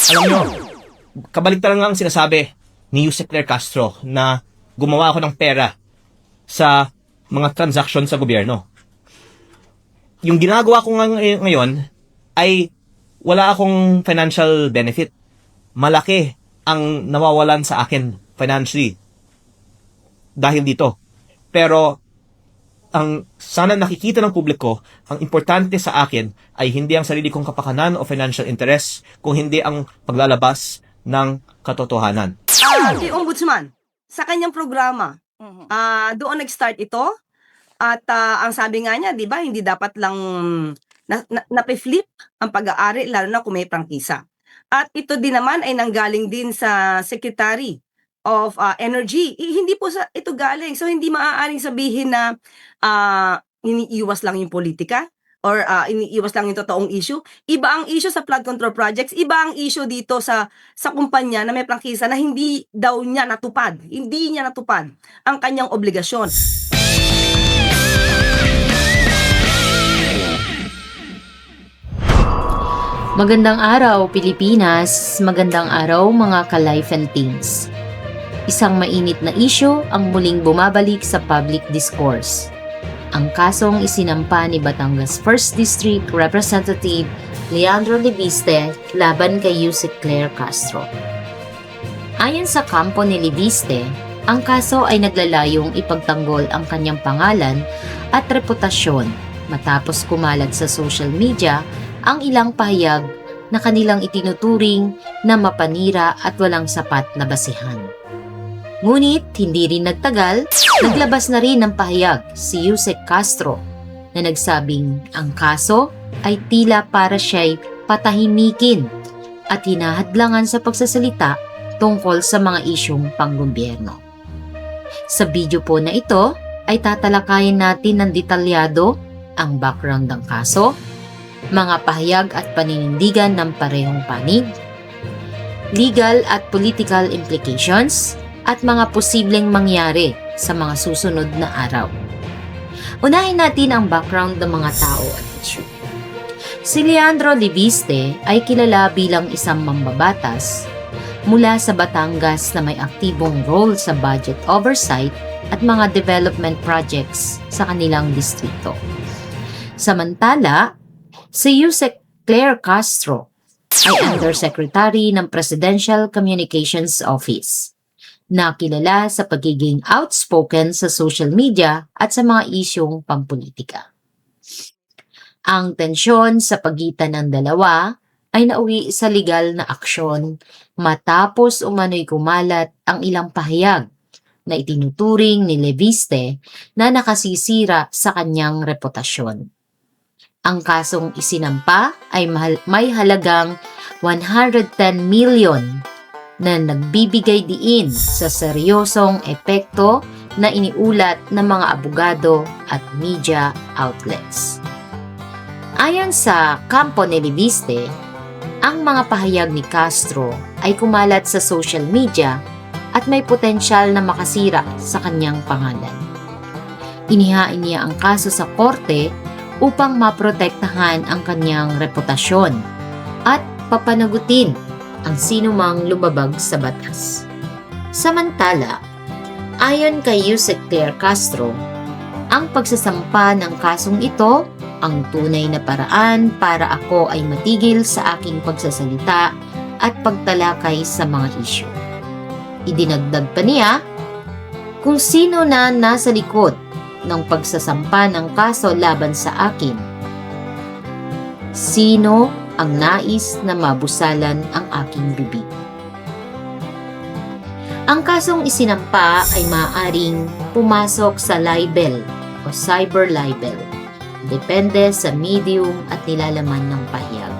Alam nyo, kabaligtaran nga ang sinasabi ni Yusek Claire Castro na gumawa ako ng pera sa mga transaction sa gobyerno. Yung ginagawa ko ngayon ay wala akong financial benefit. Malaki ang nawawalan sa akin financially dahil dito. Pero ang sana nakikita ng publiko, ang importante sa akin ay hindi ang sarili kong kapakanan o financial interest, kung hindi ang paglalabas ng katotohanan. Kay Ombudsman, sa kanyang programa, doon nag-start ito. At ang sabi nga niya, 'di ba, hindi dapat lang nape-flip ang pag-aari lalo na kung may prangkisa. At ito din naman ay nanggaling din sa Secretary of Energy. Hindi po sa ito galing. So hindi maaaring sabihin na iniiwas lang yung politika or iniiwas lang yung totoong issue. Iba ang issue sa flood control projects, iba ang issue dito sa kumpanya na may prangkisa na hindi daw niya natupad. Hindi niya natupad ang kanyang obligasyon. Magandang araw, Pilipinas! Magandang araw, mga ka-life and things. Isang mainit na issue ang muling bumabalik sa public discourse. Ang kasong isinampa ni Batangas 1st District Representative Leandro Leviste laban kay Yusek Claire Castro. Ayon sa kampo ni Leviste, ang kaso ay naglalayong ipagtanggol ang kanyang pangalan at reputasyon matapos kumalat sa social media ang ilang pahayag na kanilang itinuturing na mapanira at walang sapat na basihan. Ngunit hindi rin nagtagal, naglabas na rin ng pahayag si Yusek Castro na nagsabing ang kaso ay tila para siya'y patahimikin at hinahadlangan sa pagsasalita tungkol sa mga isyong panggobyerno. Sa video po na ito ay tatalakayin natin ng detalyado ang background ng kaso, mga pahayag at paninindigan ng parehong panig, legal at political implications, at mga posibleng mangyari sa mga susunod na araw. Unahin natin ang background ng mga tao at issue. Si Leandro Leviste ay kilala bilang isang mambabatas mula sa Batangas na may aktibong role sa budget oversight at mga development projects sa kanilang distrito. Samantala, si Yusek Claire Castro ay Undersecretary ng Presidential Communications Office, na kilala sa pagiging outspoken sa social media at sa mga isyong pampolitika. Ang tensyon sa pagitan ng dalawa ay nauwi sa legal na aksyon matapos umano'y kumalat ang ilang pahayag na itinuturing ni Leviste na nakasisira sa kanyang reputasyon. Ang kasong isinampa ay may halagang 110 million na nagbibigay diin sa seryosong epekto na iniulat ng mga abogado at media outlets. Ayon sa kampo ni Leviste, ang mga pahayag ni Castro ay kumalat sa social media at may potensyal na makasira sa kanyang pangalan. Inihain niya ang kaso sa korte upang maprotektahan ang kanyang reputasyon at papanagutin ang sinumang lumabag sa batas. Samantala, ayon kay Yusek Claire Castro, ang pagsasampa ng kasong ito ang tunay na paraan para ako ay matigil sa aking pagsasalita at pagtalakay sa mga isyu. Idinagdag pa niya, kung sino na nasa likod ng pagsasampa ng kaso laban sa akin. Sino ang nais na mabusalan ang aking bibig? Ang kasong isinampa ay maaaring pumasok sa libel o cyber libel. Depende sa medium at nilalaman ng pahayag.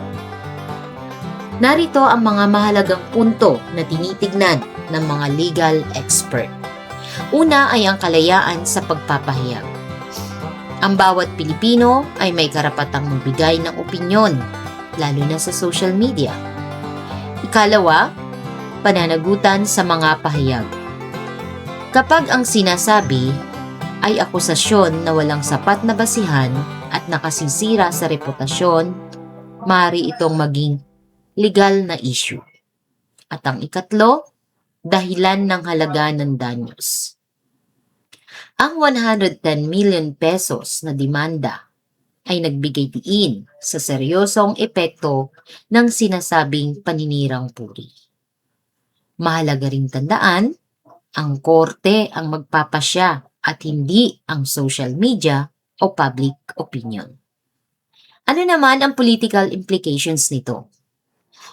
Narito ang mga mahalagang punto na tinitignan ng mga legal expert. Una ay ang kalayaan sa pagpapahayag. Ang bawat Pilipino ay may karapatang magbigay ng opinyon, lalo na sa social media. Ikalawa, pananagutan sa mga pahayag. Kapag ang sinasabi ay akusasyon na walang sapat na basihan at nakasisira sa reputasyon, maaari itong maging legal na issue. At ang ikatlo, dahilan ng halaga ng danyos. Ang 110 million pesos na demanda ay nagbigay diin sa seryosong epekto ng sinasabing paninirang puri. Mahalaga ring tandaan, ang korte ang magpapasya at hindi ang social media o public opinion. Ano naman ang political implications nito?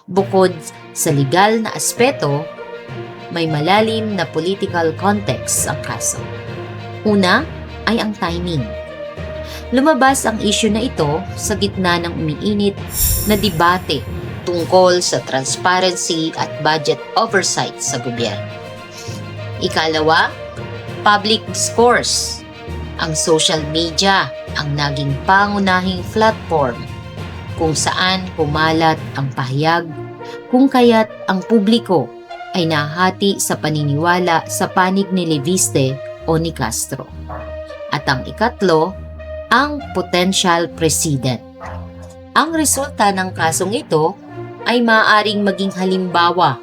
Bukod sa legal na aspeto, may malalim na political context ang kaso. Una ay ang timing. Lumabas ang issue na ito sa gitna ng umiinit na debate tungkol sa transparency at budget oversight sa gobyerno. Ikalawa, public discourse. Ang social media ang naging pangunahing platform kung saan kumalat ang pahayag, kung kaya't ang publiko ay nahati sa paniniwala sa panig ni Leviste o ni Castro. At ang ikatlo, ang potential precedent. Ang resulta ng kasong ito ay maaaring maging halimbawa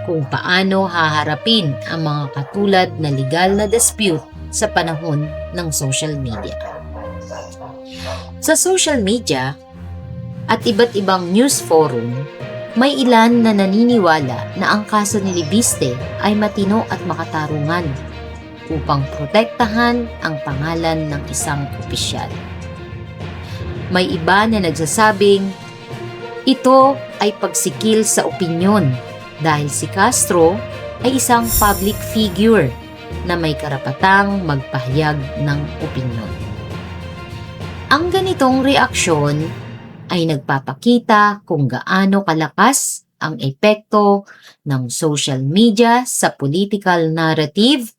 kung paano haharapin ang mga katulad na legal na dispute sa panahon ng social media. Sa social media at iba't ibang news forum, may ilan na naniniwala na ang kaso ni Leviste ay matino at makatarungan upang protektahan ang pangalan ng isang opisyal. May iba na nagsasabing ito ay pagsikil sa opinyon dahil si Castro ay isang public figure na may karapatang magpahayag ng opinyon. Ang ganitong reaksyon ay nagpapakita kung gaano kalakas ang epekto ng social media sa political narrative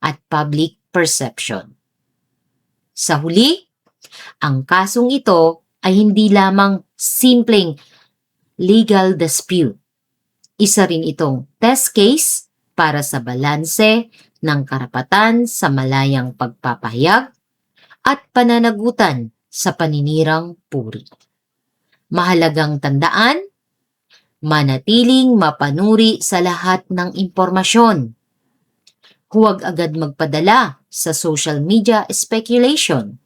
at public perception. Sa huli, ang kasong ito ay hindi lamang simpleng legal dispute. Isa rin itong test case para sa balanse ng karapatan sa malayang pagpapahayag at pananagutan sa paninirang puri. Mahalagang tandaan, manatiling mapanuri sa lahat ng impormasyon. Huwag agad magpadala sa social media speculation.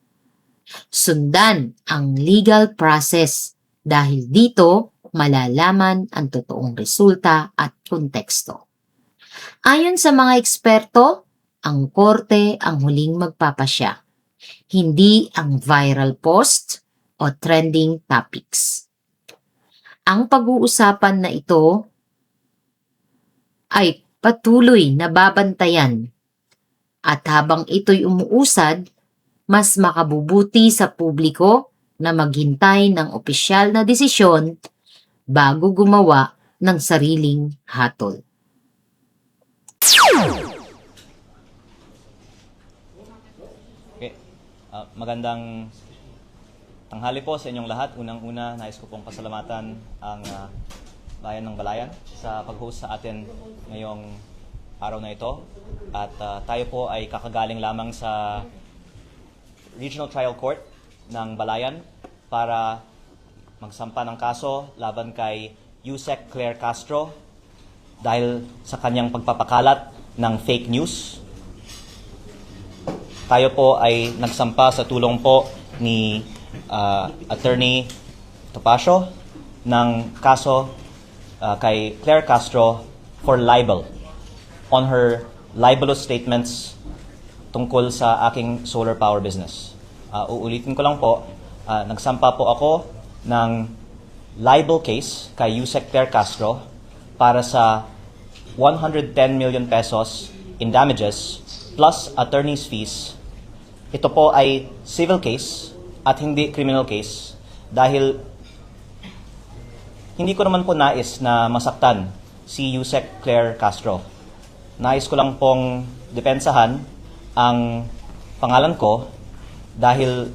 Sundan ang legal process dahil dito malalaman ang totoong resulta at konteksto. Ayon sa mga eksperto, ang korte ang huling magpapasya, hindi ang viral post o trending topics. Ang pag-uusapan na ito ay patuloy na babantayan at habang ito'y umuusad, mas makabubuti sa publiko na maghintay ng opisyal na desisyon bago gumawa ng sariling hatol. Okay. Magandang tanghali po sa inyong lahat. Unang-una, nais ko pong pasalamatan ang Bayan ng Balayan sa pag-host sa atin ngayong araw na ito. At tayo po ay kakagaling lamang sa Regional Trial Court ng Balayan para magsampa ng kaso laban kay Yusek Claire Castro dahil sa kanyang pagpapakalat ng fake news. Tayo po ay nagsampa sa tulong po ni Attorney Topacio ng kaso kay Claire Castro for libel on her libelous statements tungkol sa aking solar power business. Uulitin ko lang po, nagsampa po ako ng libel case kay Yusek Claire Castro para sa 110 million pesos in damages plus attorney's fees. Ito po ay civil case at hindi criminal case dahil hindi ko naman po nais na masaktan si Yusek Claire Castro. Nais ko lang pong depensahan ang pangalan ko dahil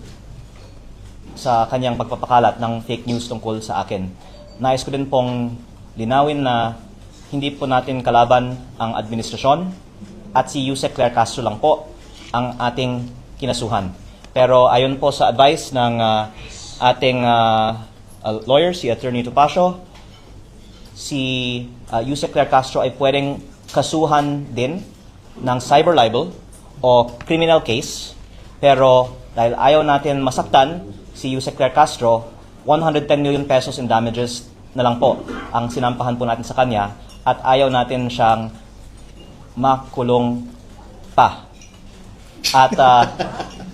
sa kanyang pagpapakalat ng fake news tungkol sa akin. Nais ko din pong linawin na hindi po natin kalaban ang administrasyon at si Yusek Claire Castro lang po ang ating kinasuhan. Pero ayon po sa advice ng ating lawyer, si Attorney Topacio, si Yusek Claire Castro ay pwedeng kasuhan din ng cyber libel o criminal case. Pero dahil ayaw natin masaktan si Yusek Claire Castro, 110 million pesos in damages na lang po ang sinampahan po natin sa kanya at ayaw natin siyang makulong pa. At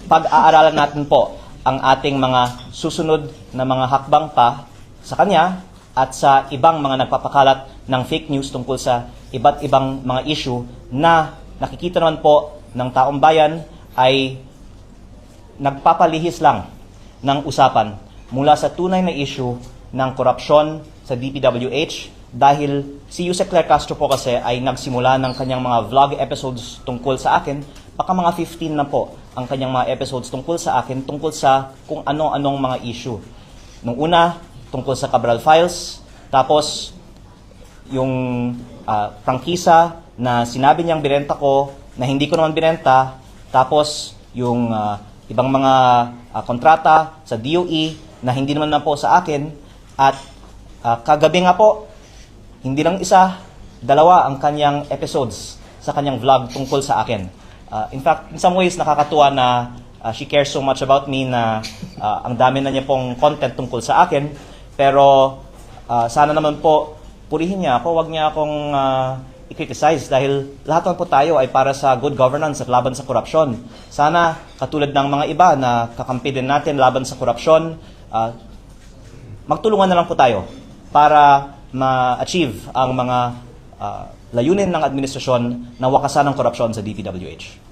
pag-aaralan natin po ang ating mga susunod na mga hakbang pa sa kanya at sa ibang mga nagpapakalat ng fake news tungkol sa iba't ibang mga issue na nakikita naman po ng taong bayan ay nagpapalihis lang ng usapan mula sa tunay na issue ng korupsyon sa DPWH dahil si Yusek Claire Castro po kasi ay nagsimula ng kanyang mga vlog episodes tungkol sa akin, baka mga 15 na po ang kanyang mga episodes tungkol sa akin, tungkol sa kung ano-anong mga issue. Nung una, tungkol sa Cabral Files, tapos yung prangkisa na sinabi niyang binenta ko, na hindi ko naman binenta, tapos yung ibang mga kontrata sa DOE na hindi naman na po sa akin, at kagabi nga po, hindi lang isa, dalawa ang kanyang episodes sa kanyang vlog tungkol sa akin. In fact, in some ways, nakakatuwa na she cares so much about me na ang dami na niya pong content tungkol sa akin. Pero sana naman po, purihin niya ako, wag niya akong i-criticize dahil lahat naman po tayo ay para sa good governance at laban sa korupsyon. Sana, katulad ng mga iba na kakampi din natin laban sa korupsyon, magtulungan na lang po tayo para ma-achieve ang mga layunin ng administrasyon na wakasan ng korupsyon sa DPWH.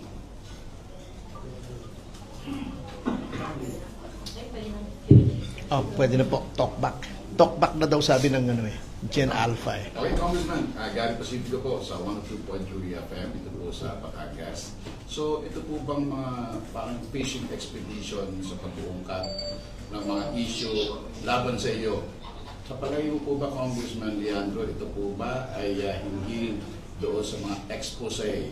Oh, pwede na po. Talkback. Talkback na daw sabi ng Gen Alpha eh. Okay, Congressman, Gary Pacifico po sa 102.3 FM, ito po sa Batangas. So, ito po bang mga parang fishing expedition sa pag-uungkat ng mga issue laban sa iyo? Sa palagay mo po ba, Congressman Leandro, ito po ba ay hinggil doon sa mga expose,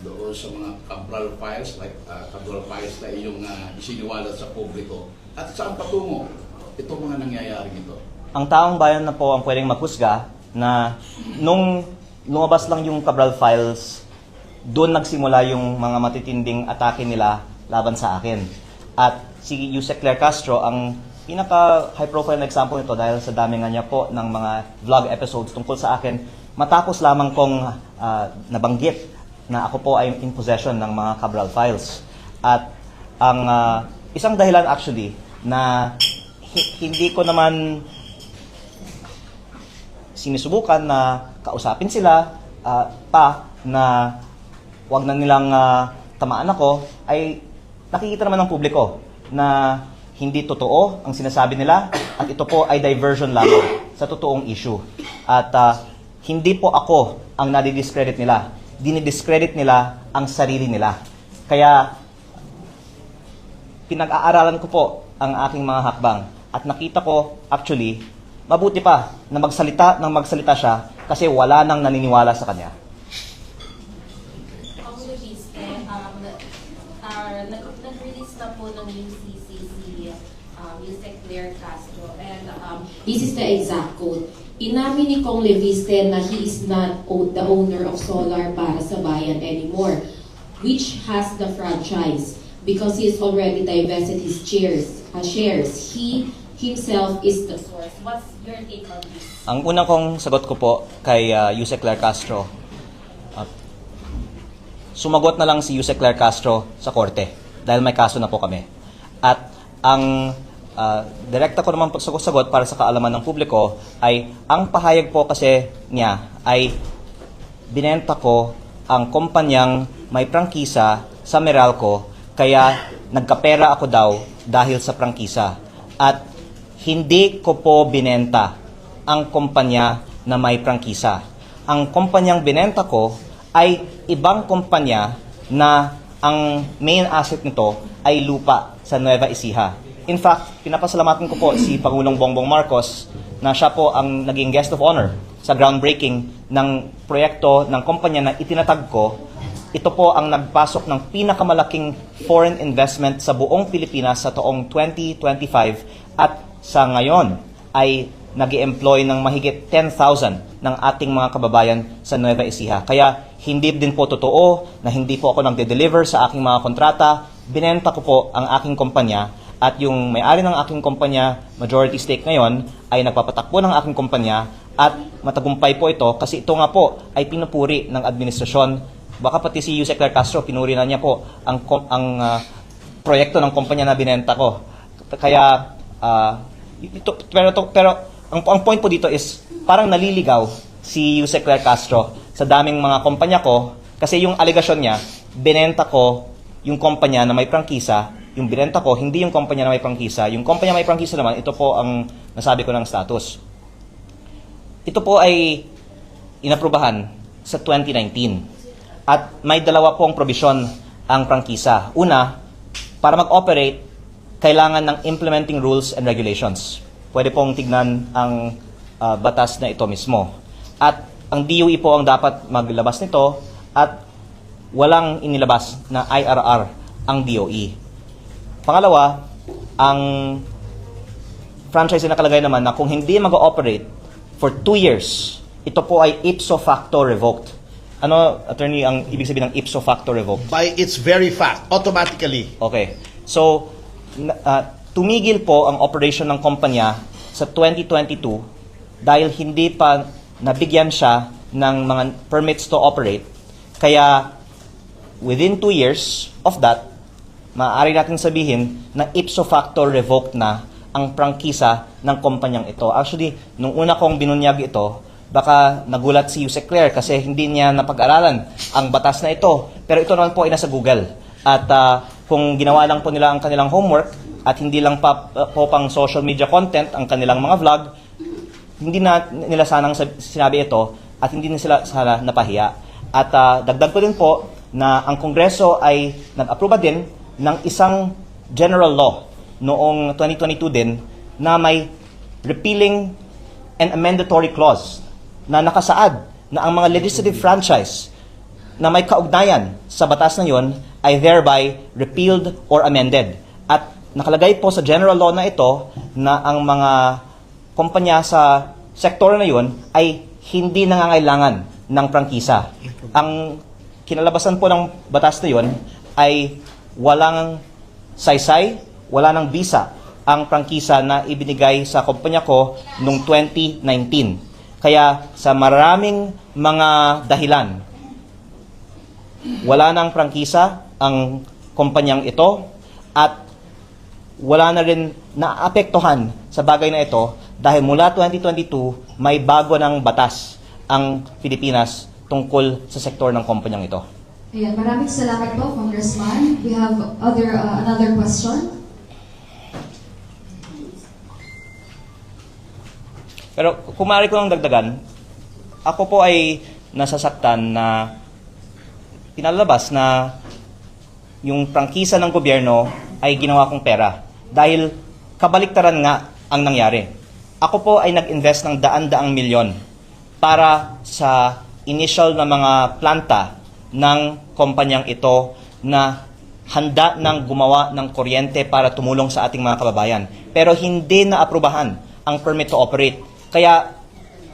doon sa mga Cabral Files, like Cabral Files na iyong isiniwalat sa publiko? At saan patungo ito mga nangyayaring ito? Ang taong bayan na po ang pwedeng maghusga na nung lumabas lang yung Cabral Files, doon nagsimula yung mga matitinding atake nila laban sa akin. At si Yusek Claire Castro ang pinaka-high profile na example nito dahil sa dami nga niya po ng mga vlog episodes tungkol sa akin, matapos lamang kong nabanggit na ako po ay in possession ng mga Cabral Files. At ang isang dahilan actually na hindi ko naman sinusubukan na kausapin sila pa na wag na nilang tamaan ako, ay nakikita naman ng publiko na hindi totoo ang sinasabi nila at ito po ay diversion lamang sa totoong issue. At hindi po ako ang nadi-discredit nila. Dinidiscredit nila ang sarili nila. Kaya pinag-aaralan ko po ang aking mga hakbang at nakita ko actually mabuti pa na magsalita siya kasi wala nang naniniwala sa kanya. Nag-release na po ng UCC si Yusek Claire Castro and this is the exact quote. Inamin ni Kong Leviste na he is not the owner of Solar para sa Bayan anymore, which has the franchise because he has already divested his shares. He himself is the source. What's your take on this? Ang unang kong sagot ko po kay Yusek Claire Castro, sumagot na lang si Yusek Claire Castro sa korte dahil may kaso na po kami. At ang direkta ko naman sagot para sa kaalaman ng publiko ay ang pahayag po kasi niya ay binenta ko ang kumpanyang may prangkisa sa Meralco kaya nagkapera ako daw dahil sa prangkisa. At hindi ko po binenta ang kumpanya na may prangkisa. Ang kumpanyang binenta ko ay ibang kumpanya na ang main asset nito ay lupa sa Nueva Ecija. In fact, pinapasalamatan ko po si Pangulong Bongbong Marcos na siya po ang naging guest of honor sa groundbreaking ng proyekto ng kumpanya na itinatag ko. Ito po ang nagpasok ng pinakamalaking foreign investment sa buong Pilipinas sa taong 2025 at sa ngayon ay nag-employ ng mahigit 10,000 ng ating mga kababayan sa Nueva Ecija. Kaya hindi din po totoo na hindi po ako nagde-deliver sa aking mga kontrata. Binenta ko po ang aking kumpanya at yung may-ari ng aking kumpanya, majority stake ngayon, ay nagpapatakbo ng aking kumpanya at matagumpay po ito kasi ito nga po ay pinupuri ng administrasyon. Baka pati si Yusek Claire Castro, pinuri na niya po ang proyekto ng kumpanya na binenta ko. Kaya, pero ang point po dito is parang naliligaw si Yusek Claire Castro sa daming mga kumpanya ko kasi yung alegasyon niya, binenta ko yung kumpanya na may prangkisa, yung binenta ko, hindi yung kumpanya na may prangkisa. Yung kumpanya may prangkisa naman, ito po ang nasabi ko ng status. Ito po ay inaprubahan sa 2019 at may dalawa pong probisyon ang prangkisa. Una, para mag-operate, kailangan ng implementing rules and regulations. Pwede pong tignan ang batas na ito mismo. At ang DOE po ang dapat maglabas nito at walang inilabas na IRR ang DOE. Pangalawa, ang franchise na nakalagay naman na kung hindi mag-ooperate for 2 years, ito po ay ipso facto revoked. Ano, attorney, ang ibig sabihin ng ipso facto revoked? By its very fact, automatically. Okay. So, tumigil po ang operation ng kumpanya sa 2022 dahil hindi pa nabigyan siya ng mga permits to operate. Kaya, within 2 years of that, maaari natin sabihin na ipso facto revoked na ang prangkisa ng kumpanyang ito. Actually, nung una kong binunyag ito, baka nagulat si Yusek Claire kasi hindi niya napag-aralan ang batas na ito. Pero ito naman po ay nasa Google. At kung ginawa lang po nila ang kanilang homework at hindi lang po pang social media content ang kanilang mga vlog, hindi na nila sanang sinabi ito at hindi na sila sana napahiya. At dagdag ko din po na ang Kongreso ay nag-aproba din ng isang general law noong 2022 din na may repealing and amendatory clause na nakasaad na ang mga legislative franchise na may kaugnayan sa batas na yon ay thereby repealed or amended. At nakalagay po sa general law na ito na ang mga kumpanya sa sektor na yon ay hindi nangangailangan ng prangkisa. Ang kinalabasan po ng batas na yon ay walang saysay, wala ng visa ang prangkisa na ibinigay sa kumpanya ko noong 2019. Kaya sa maraming mga dahilan, wala nang prangkisa ang kumpanyang ito at wala na rin naapektuhan sa bagay na ito dahil mula 2022 may bago ng batas ang Pilipinas tungkol sa sektor ng kumpanyang ito. Ayan, maraming salamat po, Congressman. We have another question. Pero kung maaari ko lang dagdagan, ako po ay nasasaktan na pinalabas na yung prangkisa ng gobyerno ay ginawa kong pera. Dahil kabaliktaran nga ang nangyari. Ako po ay nag-invest ng daan-daang milyon para sa initial na mga planta ng kumpanyang ito na handa ng gumawa ng kuryente para tumulong sa ating mga kababayan. Pero hindi na aprubahan ang permit to operate. Kaya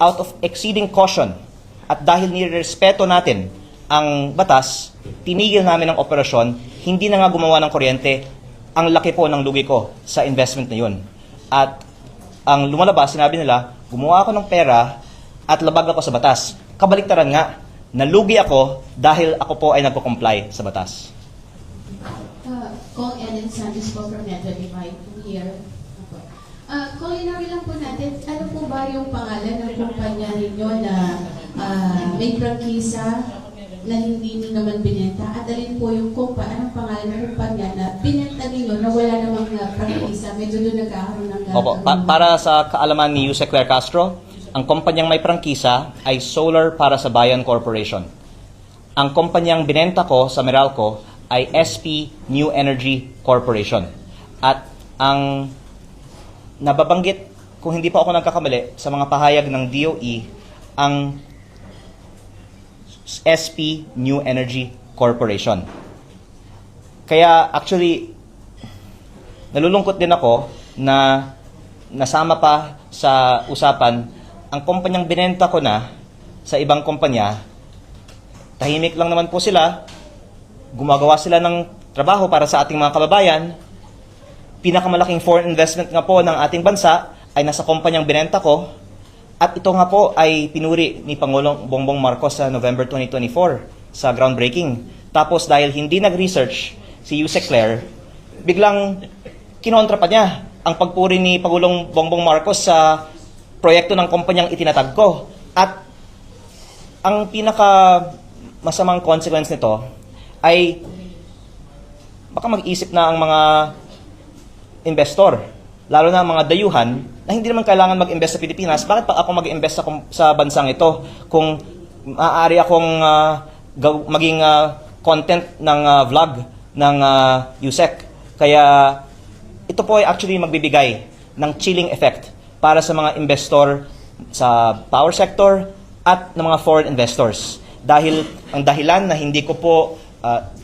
out of exceeding caution at dahil nirespeto natin ang batas, tinigil namin ang operasyon, hindi na nga gumawa ng kuryente. Ang laki po ng lugi ko sa investment na yun. At ang lumalabas, sinabi nila, gumawa ako ng pera at labag ako sa batas. Kabaliktaran nga, nalugi ako dahil ako po ay nagko-comply sa batas. Kong Ellen Santos po from Net25 here. Culinary lang po natin, ano po ba yung pangalan ng kumpanya ninyo na may prangkisa na hindi nyo naman binenta? At alin po yung anong pangalan ng kumpanya na binenta ninyo na wala namang prangkisa? Medyo doon nagkakaroon ng... Opo, para sa kaalaman ni Yusek Claire Castro, ang kumpanyang may prangkisa ay Solar para sa Bayan Corporation. Ang kumpanyang binenta ko sa Meralco ay SP New Energy Corporation. At ang nababanggit, kung hindi pa ako nagkakamali, sa mga pahayag ng DOE, ang SP New Energy Corporation. Kaya actually, nalulungkot din ako na nasama pa sa usapan, ang kumpanyang binenta ko na sa ibang kumpanya, tahimik lang naman po sila, gumagawa sila ng trabaho para sa ating mga kababayan. Pinakamalaking foreign investment nga po ng ating bansa ay nasa kumpanyang binenta ko, at ito nga po ay pinuri ni Pangulong Bongbong Marcos sa November 2024 sa groundbreaking. Tapos dahil hindi nag-research si Yusek Claire, biglang kinontra pa niya ang pagpuri ni Pangulong Bongbong Marcos sa proyekto ng kumpanyang itinatag ko. At ang pinaka masamang consequence nito ay baka mag-isip na ang mga investor, lalo na ang mga dayuhan, na hindi naman kailangan mag-invest sa Pilipinas. Bakit pa ako mag-invest sa bansang ito kung maaari akong maging content ng vlog ng Yusek? Kaya ito po ay actually magbibigay ng chilling effect para sa mga investor sa power sector at ng mga foreign investors. Dahil ang dahilan na hindi ko po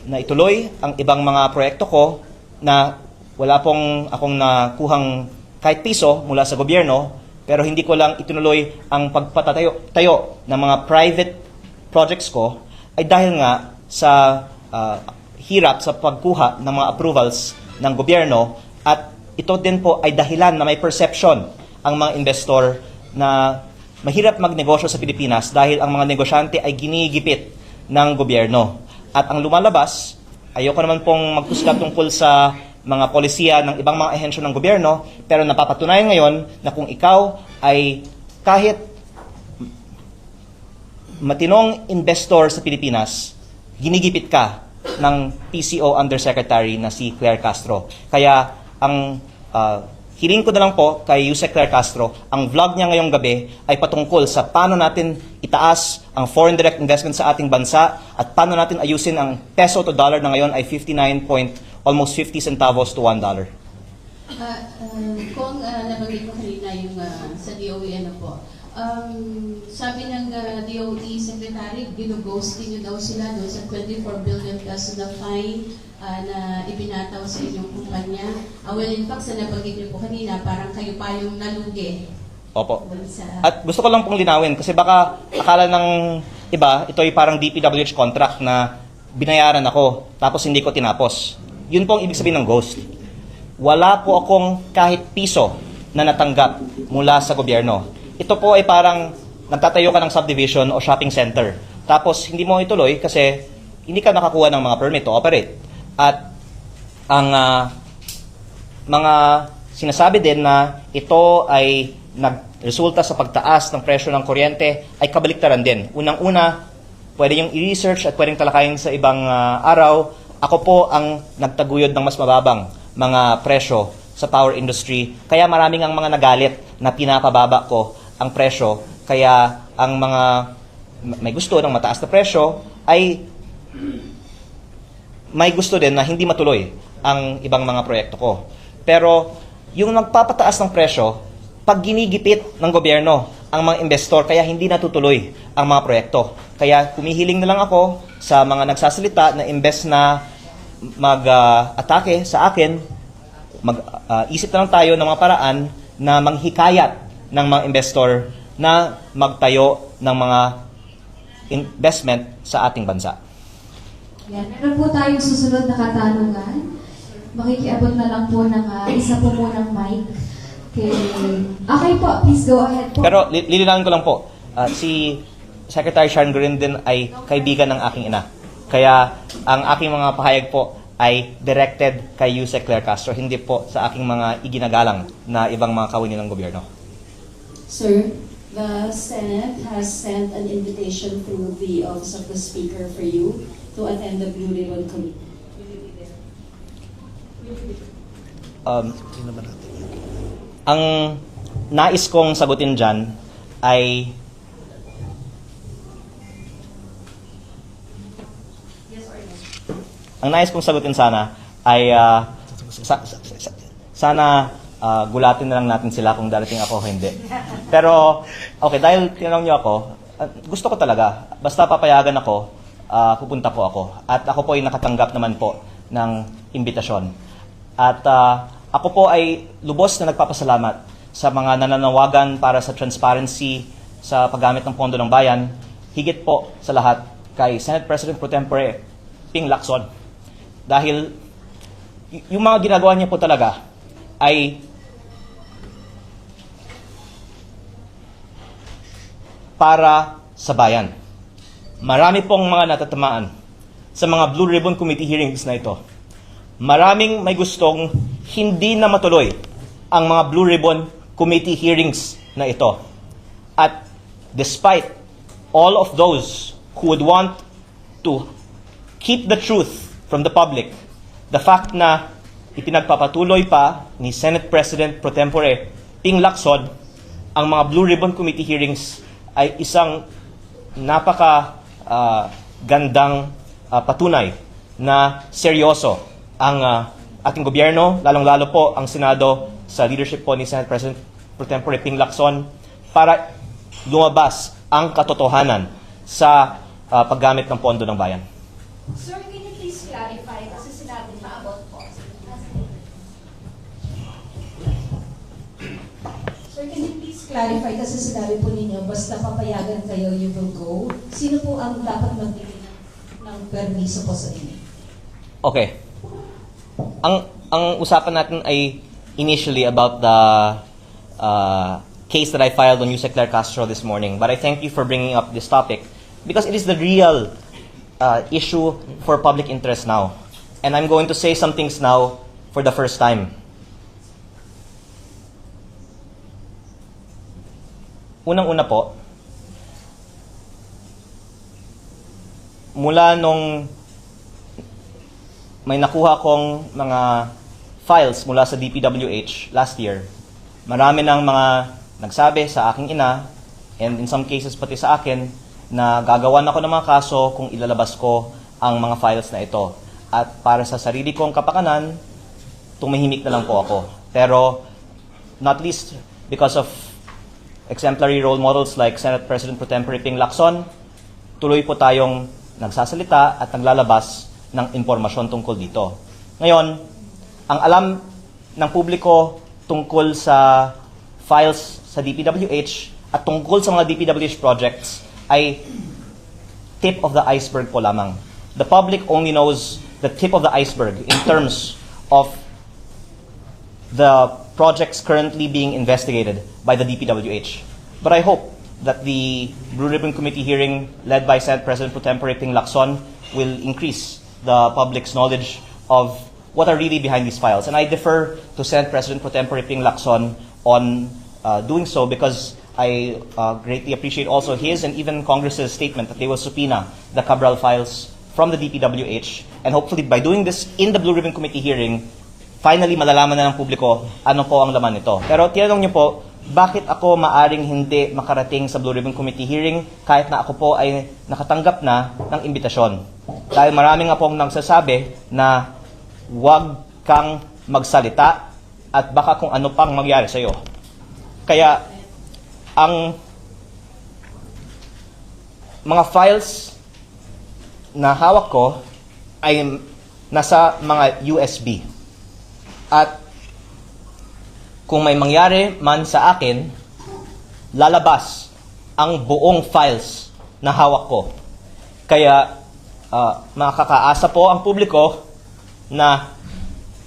na ituloy ang ibang mga proyekto ko, na wala pong akong nakuhang kahit piso mula sa gobyerno, pero hindi ko lang itinuloy ang pagpatayo ng mga private projects ko, ay dahil nga sa hirap sa pagkuha ng mga approvals ng gobyerno. At ito din po ay dahilan na may perception ang mga investor na mahirap magnegosyo sa Pilipinas dahil ang mga negosyante ay ginigipit ng gobyerno. At ang lumalabas, ayoko naman pong magkusga tungkol sa mga polisiya ng ibang mga ahensya ng gobyerno, pero napapatunayan ngayon na kung ikaw ay kahit matinong investor sa Pilipinas, ginigipit ka ng PCO Undersecretary na si Claire Castro. Kaya ang hiling ko na lang po kay Yusek Claire Castro, ang vlog niya ngayong gabi ay patungkol sa paano natin itaas ang foreign direct investment sa ating bansa at paano natin ayusin ang peso to dollar na ngayon ay almost 50 centavos to $1. Kung nabanggit mo kanina yung sa DOE, ano po, sabi ng DOE Secretary, ginughost nyo daw sila doon sa 24 billion plus na fine na ibinataw sa inyong kumpanya. Well, in fact, sa nabanggit nyo po kanina, parang kayo pa yung nalugi. Opo. At gusto ko lang pong linawin kasi baka akala ng iba, ito ay parang DPWH contract na binayaran ako tapos hindi ko tinapos. Yun po ang ibig sabihin ng ghost. Wala po akong kahit piso na natanggap mula sa gobyerno. Ito po ay parang nagtatayo ka ng subdivision o shopping center. Tapos hindi mo ituloy kasi hindi ka nakakuha ng mga permit to operate. At ang mga sinasabi din na ito ay nagresulta sa pagtaas ng presyo ng kuryente ay kabaliktaran din. Unang-una, pwede yung i-research at pwedeng talakayin sa ibang araw. Ako po ang nagtaguyod ng mas mababang mga presyo sa power industry. Kaya maraming ang mga nagalit na pinapababa ko ang presyo. Kaya ang mga may gusto ng mataas na presyo ay may gusto din na hindi matuloy ang ibang mga proyekto ko. Pero yung nagpapataas ng presyo, pag ginigipit ng gobyerno ang mga investor, kaya hindi natutuloy ang mga proyekto. Kaya kumihiling na lang ako sa mga nagsasalita na imbes na mag-atake sa akin, isip na lang tayo ng mga paraan na manghikayat ng mga investor na magtayo ng mga investment sa ating bansa. Yan. Meron po tayong susunod na katanungan. Makikiabot na lang po ng isa po munang mic. Okay po, please go ahead po. Pero lilinawin ko lang po, si Secretary Sharon Gurin din ay kaibigan ng aking ina. Kaya ang aking mga pahayag po ay directed kay Yusek Claire Castro, hindi po sa aking mga iginagalang na ibang mga kawani ng gobyerno. Sir, the Senate has sent an invitation through the Office of the Speaker for you to attend the Blue Ribbon Committee. Ang nais kong sagutin dyan ay sana ay sana gulatin na lang natin sila kung darating ako o hindi. Pero okay, dahil tinanong niyo ako, gusto ko talaga, basta papayagan ako, pupunta po ako. At ako po ay nakatanggap naman po ng imbitasyon. At ako po ay lubos na nagpapasalamat sa mga nananawagan para sa transparency sa paggamit ng pondo ng bayan, higit po sa lahat kay Senate President Pro Tempore Ping Lacson. Dahil yung mga ginagawa niya po talaga ay para sa bayan. Marami pong mga natatamaan sa mga Blue Ribbon Committee hearings na ito. Maraming may gustong hindi na matuloy ang mga Blue Ribbon Committee hearings na ito. At despite all of those who would want to keep the truth from the public, the fact na ipinagpapatuloy pa ni Senate President Pro Tempore Ping Lacson ang mga Blue Ribbon Committee hearings ay isang napaka gandang patunay na seryoso ang ating gobyerno, lalong-lalo po ang Senado sa leadership po ni Senate President Pro Tempore Ping Lacson para lumabas ang katotohanan sa paggamit ng pondo ng bayan. Sir, can you please clarify kasi sinabi na about po. Sir, can you please clarify kasi sinabi po ninyo basta papayagan kayo, you will go. Sino po ang dapat magbigay ng permiso po sa inyo? Okay. Ang usapan natin ay initially about the case that I filed on Yusek Claire Castro this morning. But I thank you for bringing up this topic because it is the real issue for public interest now. And I'm going to say some things now for the first time. Unang-una po, mula nung may nakuha kong mga files mula sa DPWH last year, marami ng mga nagsabi sa aking ina, and in some cases pati sa akin, na gagawan ako ng mga kaso kung ilalabas ko ang mga files na ito. At para sa sarili kong kapakanan, tumahimik na lang po ako. Pero not least because of exemplary role models like Senate President Pro Tempore Ping Lacson, tuloy po tayong nagsasalita at naglalabas ng impormasyon tungkol dito. Ngayon, ang alam ng publiko tungkol sa files sa DPWH at tungkol sa mga DPWH projects ay tip of the iceberg po lamang. The public only knows the tip of the iceberg in terms of the projects currently being investigated by the DPWH. But I hope that the Blue Ribbon Committee hearing led by Senate President Pro Tempore Ping Lacson will increase the public's knowledge of what are really behind these files. And I defer to Senate President Pro Tempore Ping Lacson on doing so because I greatly appreciate also his and even Congress's statement that they will subpoena the Cabral files from the DPWH. And hopefully by doing this in the Blue Ribbon Committee hearing, finally malalaman na ng publiko ano po ang laman nito. Pero tinanong niyo po, bakit ako maaring hindi makarating sa Blue Ribbon Committee hearing kahit na ako po ay nakatanggap na ng imbitasyon? Dahil marami nga pong nagsasabi na huwag kang magsalita at baka kung ano pang mangyari sa iyo. Kaya ang mga files na hawak ko ay nasa mga USB. At kung may mangyari man sa akin, lalabas ang buong files na hawak ko. Kaya makakaasa po ang publiko na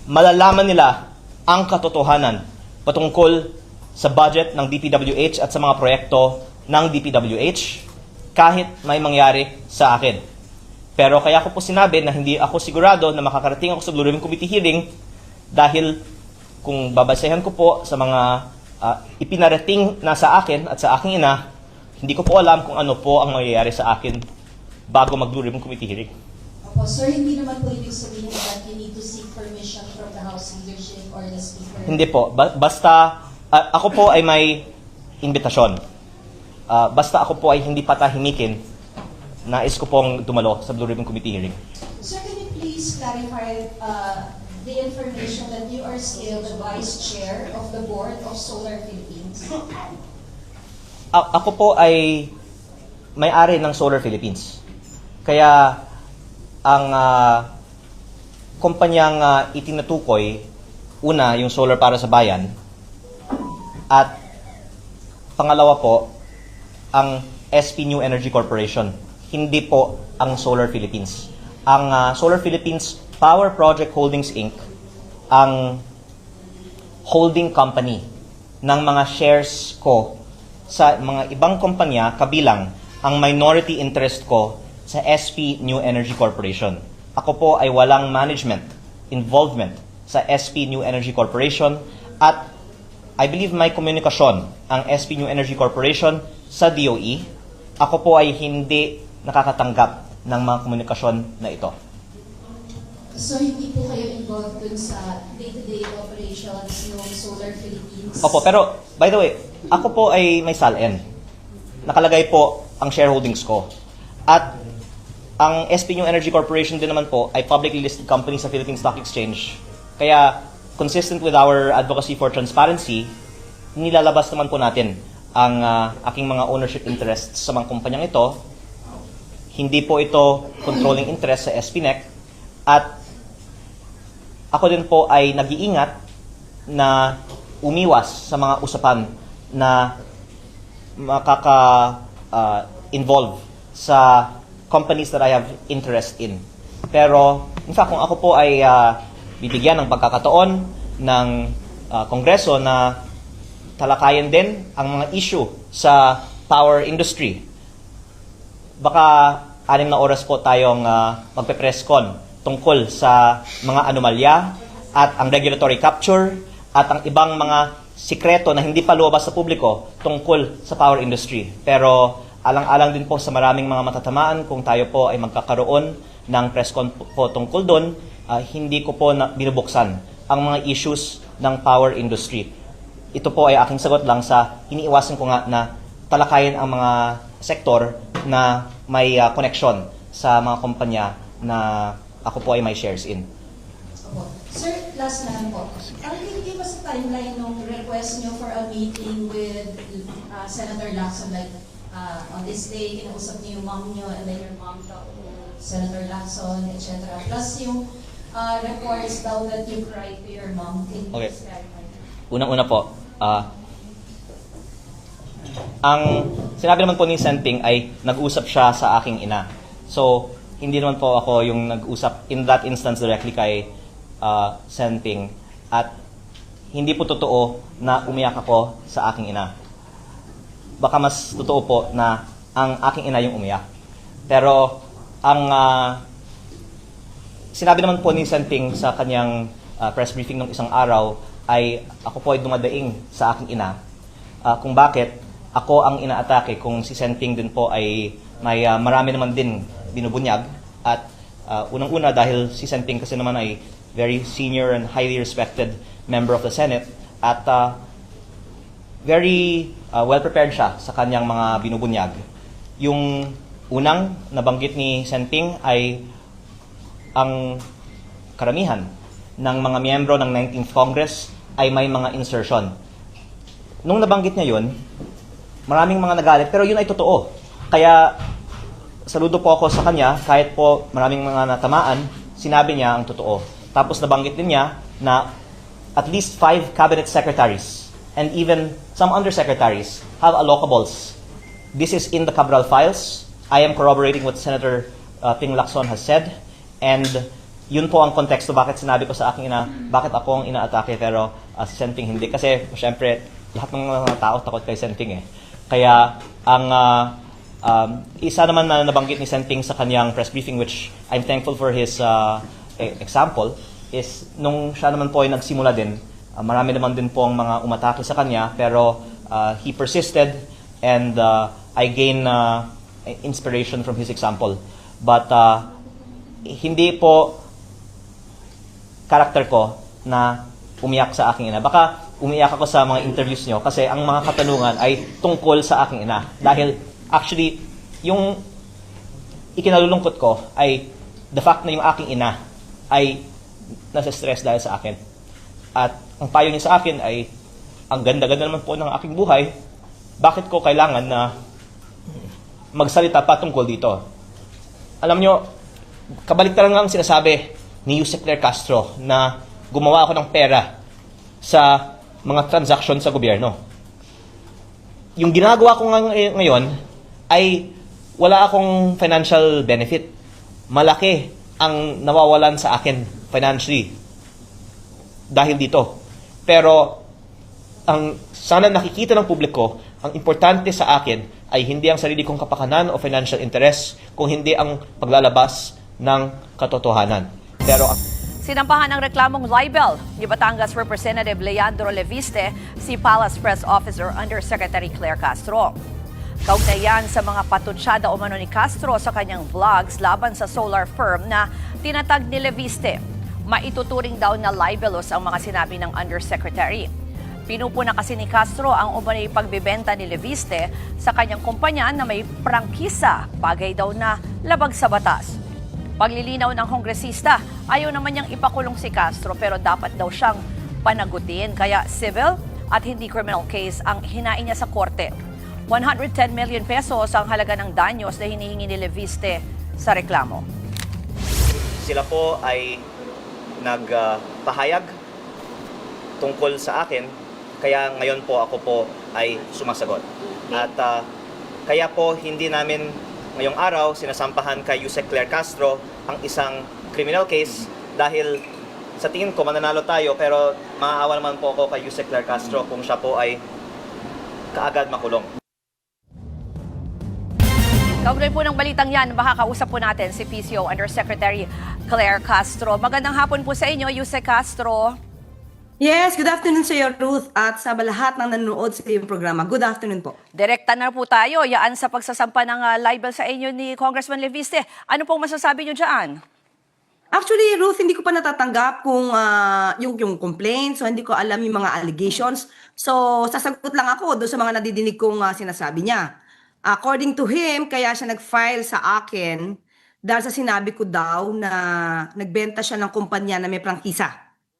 malalaman nila ang katotohanan patungkol sa budget ng DPWH at sa mga proyekto ng DPWH kahit may mangyari sa akin. Pero kaya ko po sinabi na hindi ako sigurado na makakarating ako sa Blue Ribbon Committee hearing dahil kung babasehan ko po sa mga ipinarating na sa akin at sa aking ina, hindi ko po alam kung ano po ang mangyayari sa akin bago mag-Blue Ribbon Committee hearing. Opo, sir, hindi naman po ibig sabihin that you need to seek permission from the House leadership or the Speaker? Hindi po. Basta ako po ay may imbitasyon. Basta ako po ay hindi patahimikin, nais ko pong dumalo sa Blue Ribbon Committee hearing. Sir, can you please clarify the information that you are still the Vice Chair of the Board of Solar Philippines? Ako po ay may-ari ng Solar Philippines. Kaya ang kumpanyang itinutukoy, una, yung Solar para sa Bayan, At pangalawa po, ang SP New Energy Corporation, hindi po ang Solar Philippines. Ang Solar Philippines Power Project Holdings Inc., ang holding company ng mga shares ko sa mga ibang kumpanya, kabilang ang minority interest ko sa SP New Energy Corporation. Ako po ay walang management involvement sa SP New Energy Corporation at I believe may komunikasyon ang SP New Energy Corporation sa DOE. Ako po ay hindi nakakatanggap ng mga komunikasyon na ito. So, hindi po kayo involved dun sa day-to-day operations ng Solar Philippines? Opo, pero by the way, ako po ay may SALN. Nakalagay po ang shareholdings ko. At ang SP New Energy Corporation din naman po ay publicly listed company sa Philippine Stock Exchange. Kaya, consistent with our advocacy for transparency, nilalabas naman po natin ang aking mga ownership interests sa mga kumpanyang ito. Hindi po ito controlling interest sa SPNEC. At ako din po ay nag-iingat na umiwas sa mga usapan na makaka-involve sa companies that I have interest in. Pero, in fact, kung ako po ay bibigyan ng pagkakataon ng Kongreso na talakayan din ang mga issue sa power industry, baka 6 na oras po tayong magpe-press con tungkol sa mga anomalya at ang regulatory capture at ang ibang mga sikreto na hindi pa lumabas sa publiko tungkol sa power industry. Pero alang-alang din po sa maraming mga matatamaan kung tayo po ay magkakaroon ng press con po tungkol doon, hindi ko po binubuksan ang mga issues ng power industry. Ito po ay aking sagot lang sa iniiwasan ko nga na talakayin ang mga sektor na may connection sa mga kumpanya na ako po ay may shares in. Sir, last na po. Can you give us a timeline ng request nyo for a meeting with Senator Lacson? Like, on this day, kinausap niyo yung mom nyo and then your mom talked to Senator Lacson, etc. Plus yung reports daw that you cried to your mom. Can you Okay. just clarify? Unang-una po, ang sinabi naman po ni Senping ay nag-usap siya sa aking ina. So, hindi naman po ako yung nag-usap in that instance directly kay Senping. At hindi po totoo na umiyak ako sa aking ina. Baka mas totoo po na ang aking ina yung umiyak. Pero ang sinabi naman po ni Senping sa kanyang press briefing ng isang araw ay ako po ay dumadaing sa aking ina kung bakit ako ang inaatake kung si Senping din po ay may marami naman din binubunyag. At unang-una dahil si Senping kasi naman ay very senior and highly respected member of the Senate at very well-prepared siya sa kanyang mga binubunyag. Yung unang nabanggit ni Senping ay ang karamihan ng mga miyembro ng 19th Congress ay may mga insertion. Nung nabanggit niya yun, maraming mga nagalit, pero yun ay totoo. Kaya saludo po ako sa kanya, kahit po maraming mga natamaan, sinabi niya ang totoo. Tapos nabanggit din niya na at least 5 cabinet secretaries and even some undersecretaries have allocables. This is in the Cabral files. I am corroborating what Senator Ping Lacson has said. And yun po ang konteksto bakit sinabi ko sa aking ina, bakit ako ang inaatake pero si Senping hindi. Kasi syempre, lahat ng mga tao takot kay Senping eh. Kaya ang isa naman na nabanggit ni Senping sa kanyang press briefing, which I'm thankful for his example, is nung siya naman po ay nagsimula din, marami naman din po ang mga umatake sa kanya, pero he persisted and I gain inspiration from his example. But hindi po karakter ko na umiyak sa aking ina. Baka umiyak ako sa mga interviews nyo kasi ang mga katanungan ay tungkol sa aking ina. Dahil actually, yung ikinalulungkot ko ay the fact na yung aking ina ay nasa stress dahil sa akin. At ang payo niya sa akin ay ang ganda-ganda naman po ng aking buhay. Bakit ko kailangan na magsalita pa tungkol dito? Alam nyo, kabaliktaran nga ang sinasabi ni Yusek Claire Castro na gumawa ako ng pera sa mga transaksyon sa gobyerno. yung ginagawa ko ngayon ay wala akong financial benefit. Malaki ang nawawalan sa akin financially dahil dito. Pero ang sana nakikita ng publiko, ang importante sa akin ay hindi ang sarili kong kapakanan o financial interest, kung hindi ang paglalabas ng katotohanan. Pero Sinampahan ng reklamong libel ni Batangas Representative Leandro Leviste si Palace Press Officer Undersecretary Claire Castro. Kaugnay yan sa mga patutsyada umano ni Castro sa kanyang vlogs laban sa solar firm na tinatag ni Leviste. Maituturing daw na libelous ang mga sinabi ng Undersecretary. Pinupuna kasi ni Castro ang umanay pagbibenta ni Leviste sa kanyang kumpanya na may prangkisa, bagay daw na labag sa batas. Paglilinaw ng kongresista, ayaw naman niyang ipakulong si Castro pero dapat daw siyang panagutin. Kaya civil at hindi criminal case ang hinain niya sa korte. 110 million pesos ang halaga ng danyos na hinihingi ni Leviste sa reklamo. Sila po ay nagpahayag tungkol sa akin, kaya ngayon po ako po ay sumasagot. At kaya po hindi namin ngayong araw sinasampahan kay Yusek Claire Castro ang isang criminal case dahil sa tingin ko mananalo tayo, pero maaawa naman po ako kay Yusek Claire Castro kung siya po ay kaagad makulong. Kaugnay po ng balitang yan, makakausap po natin si PCO Undersecretary Claire Castro. Magandang hapon po sa inyo, Yusek Castro. Yes, good afternoon sa iyo, Ruth, at sa lahat ng nanonood sa iyong programa. Good afternoon po. Direkta na po tayo, yaan sa pagsasampa ng libel sa inyo ni Congressman Leviste. Ano pong masasabi nyo dyan? Actually, Ruth, hindi ko pa natatanggap kung yung complaint. So, hindi ko alam yung mga allegations. So, sasagot lang ako doon sa mga nadidinig kong sinasabi niya. According to him, kaya siya nag-file sa akin dahil sa sinabi ko daw na nagbenta siya ng kumpanya na may prangkisa.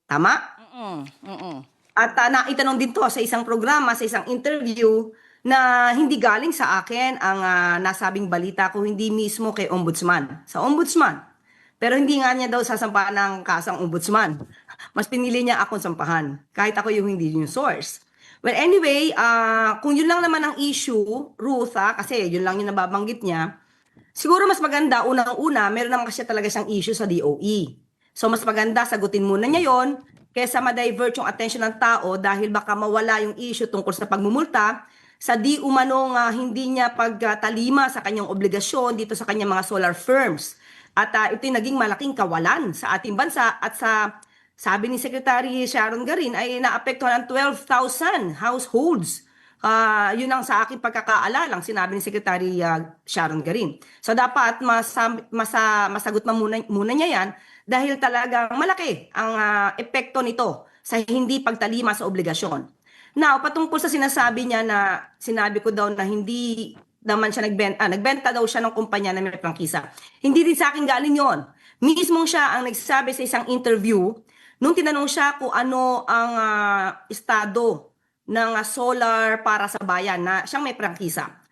Tama? At naitanong din to sa isang programa, sa isang interview na hindi galing sa akin ang nasabing balita ko, hindi mismo kay Ombudsman. Sa Ombudsman. Pero hindi nga niya daw sasampahan ng kasang Ombudsman. Mas pinili niya akong sampahan. Kahit ako yung hindi yung source. Well, anyway, kung yun lang naman ang issue, Ruth, kasi yun lang yung nababanggit niya, siguro mas maganda, unang-una, meron naman kasi talaga siyang issue sa DOE. So, mas maganda, sagutin muna niya yon kaysa ma-divert yung attention ng tao dahil baka mawala yung issue tungkol sa pagmumulta sa di umanong hindi niya pagtalima sa kanyang obligasyon dito sa kanyang mga solar firms. At ito'y naging malaking kawalan sa ating bansa at sa sabi ni Secretary Sharon Garin ay naapektuhan ang 12,000 households. Yun ang sa aking pagkakaalalang sinabi ni Secretary Sharon Garin. So dapat masagot muna niya yan dahil talagang malaki ang epekto nito sa hindi pagtalima sa obligasyon. Now, patungkol sa sinasabi niya na sinabi ko daw na hindi naman siya nagbenta daw siya ng kumpanya na may prangkisa. Hindi din sa akin galing yon. Mismo siya ang nagsabi sa isang interview nung tinanong siya kung ano ang estado ng solar para sa bayan na siyang may prangkisa.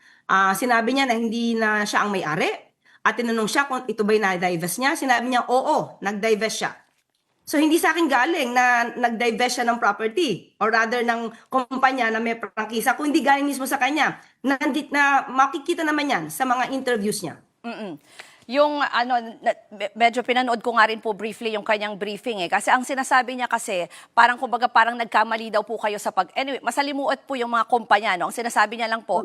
Sinabi niya na hindi na siya ang may-ari at tinanong siya kung ito ba'y na-divest niya. Sinabi niya, oo, nag-divest siya. So hindi sa akin galing na nag-divest siya ng property or rather ng kumpanya na may prangkisa, kung hindi galing mismo sa kanya. Na makikita naman yan sa mga interviews niya. Yung medyo pinanood ko nga rin po briefly yung kanyang briefing kasi ang sinasabi niya kasi parang kumbaga parang nagkamali daw po kayo sa anyway, masalimuot po yung mga kumpanya, no? Ang sinasabi niya lang po,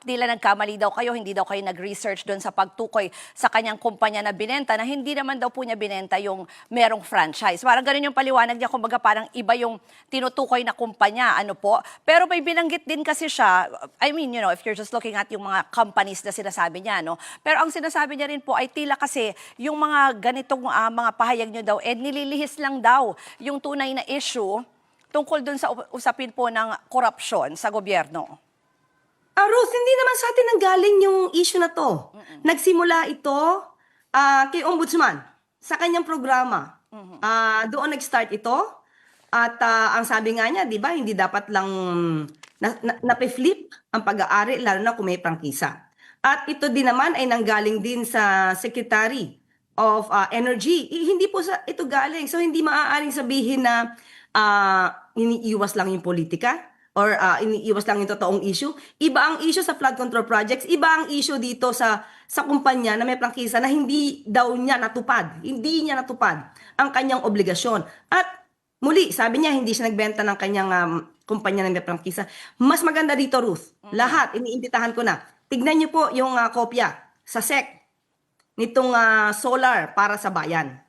tila nagkamali daw kayo, hindi daw kayo nag-research doon sa pagtukoy sa kanyang kumpanya na binenta na hindi naman daw po niya binenta yung merong franchise. Parang ganun yung paliwanag niya, kumbaga parang iba yung tinutukoy na kumpanya, ano po. Pero may binanggit din kasi siya, I mean, you know, if you're just looking at yung mga companies na sinasabi niya, no? Pero ang sinasabi niya rin po ay tila kasi yung mga ganitong mga pahayag nyo daw, nililihis lang daw yung tunay na issue tungkol dun sa usapin po ng korupsyon sa gobyerno. Ruth, hindi naman sa atin nanggaling yung issue na to. Nagsimula ito kay Ombudsman sa kanyang programa. Doon nag-start ito. At ang sabi nga niya, di ba, hindi dapat lang nape-flip ang pag-aari, lalo na kung may prangkisa. At ito din naman ay nanggaling din sa Secretary of Energy. Hindi po ito galing. So hindi maaaring sabihin na iniiwas lang yung politika or iniiwas lang yung totoong issue. Iba ang issue sa flood control projects, iba ang issue dito sa kumpanya na may prangkisa na hindi daw niya natupad. Hindi niya natupad ang kanyang obligasyon. At muli, sabi niya hindi siya nagbenta ng kanyang kumpanya na may prangkisa. Mas maganda dito, Ruth. Lahat, iniimbitahan ko na. Tignan niyo po yung kopya sa SEC nitong solar para sa bayan.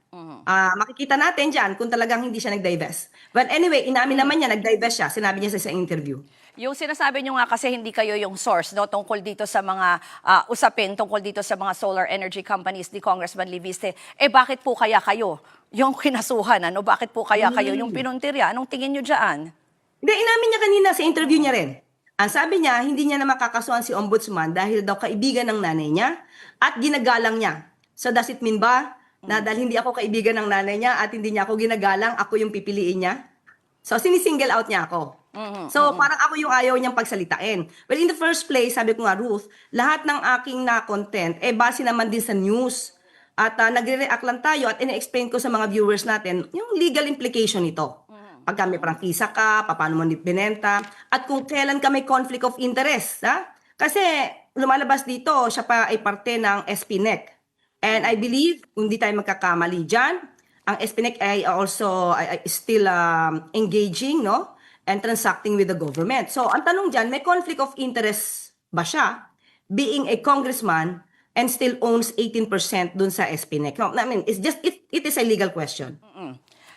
Makikita natin dyan kung talagang hindi siya nag-divest. But anyway, inamin naman niya, nag-divest siya. Sinabi niya sa isang interview. Yung sinasabi nyo nga kasi hindi kayo yung source no, tungkol dito sa mga usapin, tungkol dito sa mga solar energy companies ni Congressman Leviste. Bakit po kaya kayo yung kinasuhan? Ano? Bakit po kaya kayo yung pinuntirya? Anong tingin nyo dyan? Hindi, inamin niya kanina sa interview niya rin. Ang sabi niya, hindi niya na makakasuhan si Ombudsman dahil daw kaibigan ng nanay niya at ginagalang niya. So does it mean ba na dahil hindi ako kaibigan ng nanay niya at hindi niya ako ginagalang, ako yung pipiliin niya? So sinisingle out niya ako. So parang ako yung ayaw niyang pagsalitain. Well, in the first place, sabi ko nga, Ruth, lahat ng aking na-content, base naman din sa news. At nagre-react lang tayo at ina-explain ko sa mga viewers natin yung legal implication nito. Pagka may prangkisa ka, paano mo binenta, at kung kailan ka may conflict of interest. Ha? Kasi lumalabas dito, siya pa ay parte ng SPNEC. And I believe, kung di tayo magkakamali dyan, ang SPNEC ay also still engaging, no? And transacting with the government. So, ang tanong dyan, may conflict of interest ba siya being a congressman and still owns 18% dun sa SPNEC? No, I mean, it is a legal question.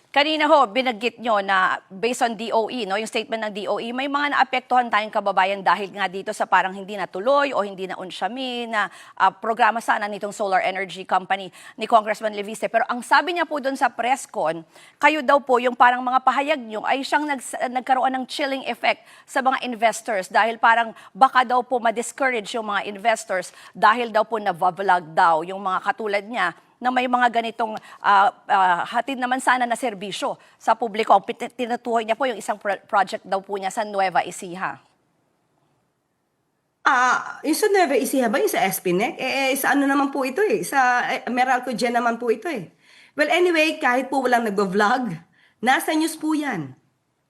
Kanina ho, binanggit nyo na based on DOE, no, yung statement ng DOE, may mga naapektuhan tayong kababayan dahil nga dito sa parang hindi natuloy o hindi na-unsyami na programa sana nitong solar energy company ni Congressman Leviste. Pero ang sabi niya po doon sa press con, kayo daw po yung parang mga pahayag nyo ay siyang nagkaroon ng chilling effect sa mga investors dahil parang baka daw po ma-discourage yung mga investors dahil daw po na-vlog daw yung mga katulad niya na may mga ganitong hatid naman sana na serbisyo sa publiko. Tinutuhoy niya po yung isang project daw po niya sa Nueva Ecija. Yung sa Nueva Ecija ba? Yung sa SPNEC? Sa ano naman po ito eh? Sa Meralco Gen naman po ito eh. Well, anyway, kahit po walang nagbo-vlog, nasa news po yan.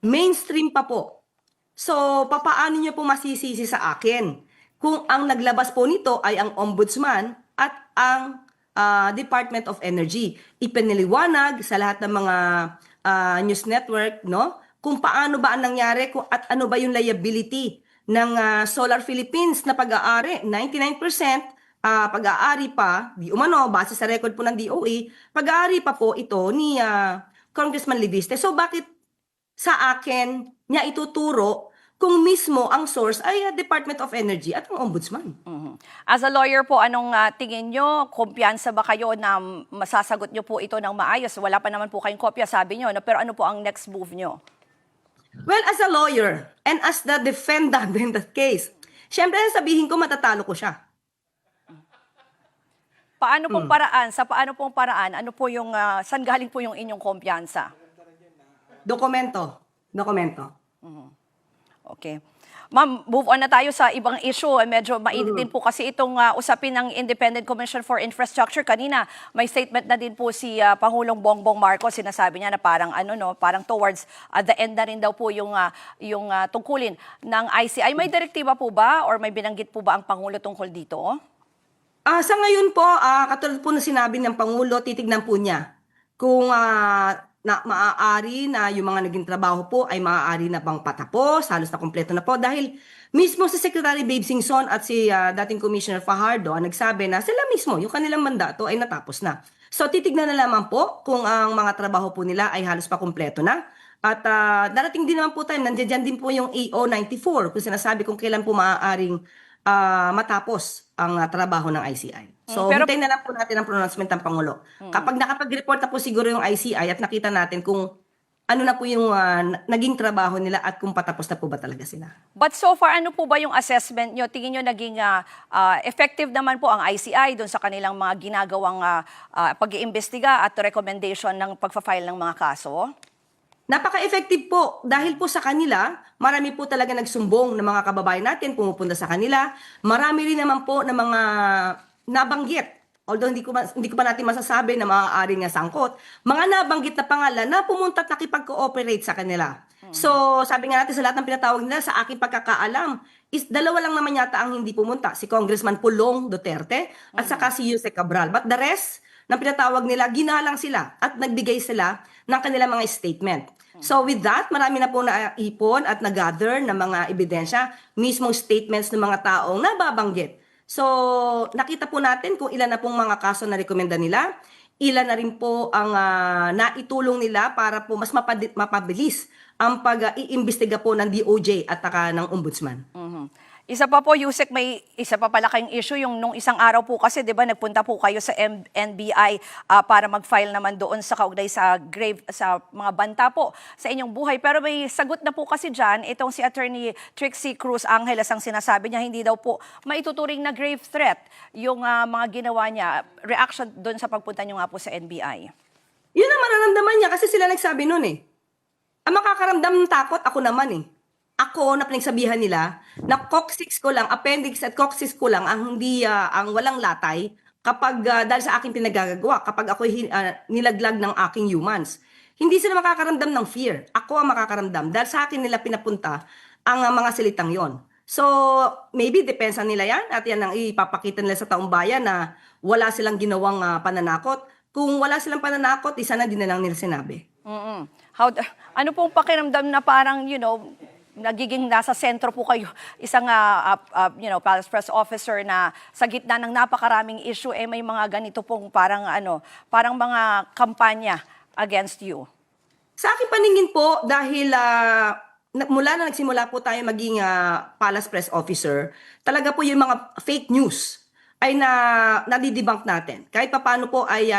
Mainstream pa po. So, papaano niyo po masisisi sa akin kung ang naglabas po nito ay ang Ombudsman at ang Department of Energy. Ipiniliwanag sa lahat ng mga news network, no? Kung paano ba ang nangyari at ano ba yung liability ng Solar Philippines na pag-aari. 99% pag-aari pa, di umano, base sa record po ng DOE, pag-aari pa po ito ni Congressman Leviste. So bakit sa akin niya ituturo kung mismo ang source ay Department of Energy at ang Ombudsman? As a lawyer po, anong tingin nyo? Kumpiyansa ba kayo na masasagot nyo po ito ng maayos? Wala pa naman po kayong kopya, sabi nyo. No? Pero ano po ang next move nyo? Well, as a lawyer and as the defendant in that case, syempre sabihin ko matatalo ko siya. Paano pong paraan? Sa paano pong paraan? Ano po yung, saan galing po yung inyong kumpiyansa? Dokumento. Okay. Ma'am, move on na tayo sa ibang issue. Medyo mainit din po kasi itong usapin ng Independent Commission for Infrastructure. Kanina, may statement na din po si Pangulong Bongbong Marcos. Sinasabi niya na parang parang towards the end na rin daw po yung tungkulin ng ICI. May direktiba po ba or may binanggit po ba ang Pangulo tungkol dito? Sa ngayon po, katulad po na sinabi ng Pangulo, titignan po niya kung na maaari na yung mga naging trabaho po ay maaari na bang patapos, halos na kompleto na po. Dahil mismo si Secretary Babe Singson at si dating Commissioner Fajardo ang nagsabi na sila mismo, yung kanilang mandato ay natapos na. So titignan na lamang po kung ang mga trabaho po nila ay halos pa kompleto na. At darating din naman po tayo, nandiyan din po yung AO94 kung sinasabi kung kailan po maaaring matapos ang trabaho ng ICI. So, hintayin na lang po natin ang pronouncement ng Pangulo. Kapag nakapag-report na po siguro yung ICI at nakita natin kung ano na po yung naging trabaho nila at kung patapos na po ba talaga sila. But so far, ano po ba yung assessment nyo? Tingin nyo naging effective naman po ang ICI doon sa kanilang mga ginagawang pag-iimbestiga at recommendation ng pagpa-file ng mga kaso? Napaka-effective po dahil po sa kanila, marami po talaga nagsumbong ng mga kababayan natin, pumupunta sa kanila. Marami rin naman po ng mga nabanggit, although hindi ko pa natin masasabi na maaaring sangkot, mga nabanggit na pangalan na pumunta at nakipag-cooperate sa kanila. So, sabi nga natin sa lahat ng pinatawag nila, sa aking pagkakaalam, is dalawa lang naman yata ang hindi pumunta, si Congressman Pulong Duterte at saka si Yusek Cabral. But the rest ng pinatawag nila, ginalang sila at nagbigay sila ng kanilang mga statement. So with that, marami na po naipon at nag-gather ng mga ebidensya, mismong statements ng mga taong nababanggit. So nakita po natin kung ilan na pong mga kaso na rekomenda nila, ilan na rin po ang naitulong nila para po mas mapabilis ang pag-iimbestiga po ng DOJ at saka ng Ombudsman. Isa pa po, Yusek, may isa pa palaking issue yung nung isang araw po kasi, di ba, nagpunta po kayo sa NBI para mag-file naman doon sa kaugnay sa mga banta po sa inyong buhay. Pero may sagot na po kasi dyan, itong si Attorney Trixie Cruz Angeles ang sinasabi niya, hindi daw po maituturing na grave threat yung mga ginawa niya. Reaction doon sa pagpunta niyo nga po sa NBI. Yun ang mararamdaman niya kasi sila nagsabi nun eh. Ang makakaramdam ng takot, ako naman eh. Ako na pinagsabihan nila na coccyx ko lang, appendix at coccyx ko lang ang hindi ang walang latay kapag dahil sa aking pinagagagawa, kapag ako nilaglag ng aking humans. Hindi sila makakaramdam ng fear. Ako ang makakaramdam dahil sa akin nila pinapunta ang mga salitang yon. So, maybe depensa nila yan at yan ang ipapakita nila sa taong bayan na wala silang ginawang pananakot. Kung wala silang pananakot, isa na din na lang nila sinabi. Ano pong pakiramdam na parang, nagiging nasa sentro po kayo, isang Palace Press Officer na sa gitna ng napakaraming issue, may mga ganito pong parang mga kampanya against you? Sa aking paningin po, dahil mula na nagsimula po tayo maging Palace Press Officer, talaga po yung mga fake news ay nadidebunk natin. Kahit paano po ay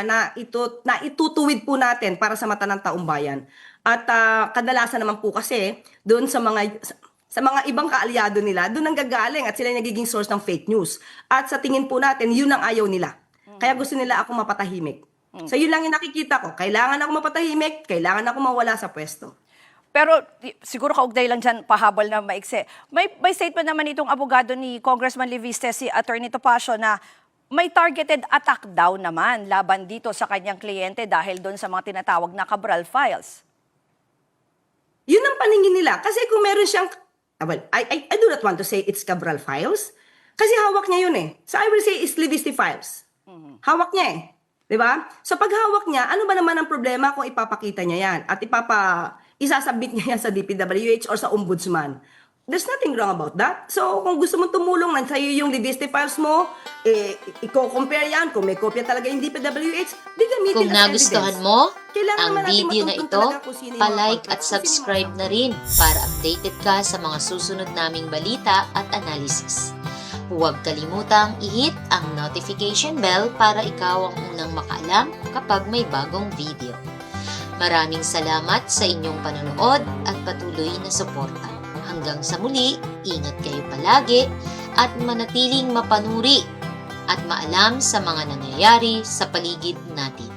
naitutuwid po natin para sa mata ng taong bayan. At kadalasan naman po kasi doon sa mga ibang kaalyado nila, doon ang gagaling at sila yung nagiging source ng fake news. At sa tingin po natin, yun ang ayaw nila. Kaya gusto nila ako mapatahimik. So yun lang yung nakikita ko. Kailangan ako mapatahimik, kailangan ako mawala sa pwesto. Pero siguro kaugnay lang dyan, pahabol na maikse. May statement naman itong abogado ni Congressman Leviste, si Attorney Topacio, na may targeted attack daw naman laban dito sa kanyang kliyente dahil doon sa mga tinatawag na Cabral files. Yun ang paningin nila. Kasi kung meron siyang, I do not want to say it's Cabral files. Kasi hawak niya yun eh. So I will say it's Leviste files. Hawak niya eh. Diba? So pag hawak niya, ano ba naman ang problema kung ipapakita niya yan? At isasubmit niya yan sa DPWH or sa Ombudsman. There's nothing wrong about that. So, kung gusto mong tumulong man sa'yo yung Leviste files mo, i-compare yan. Kung may kopya talaga yung DPWH, di gamitin Kung nagustuhan mo ang video na ito, palike at yung subscribe na rin para updated ka sa mga susunod naming balita at analysis. Huwag kalimutang i-hit ang notification bell para ikaw ang unang makaalam kapag may bagong video. Maraming salamat sa inyong panonood at patuloy na suporta. Hanggang sa muli, ingat kayo palagi at manatiling mapanuri at maalam sa mga nangyayari sa paligid natin.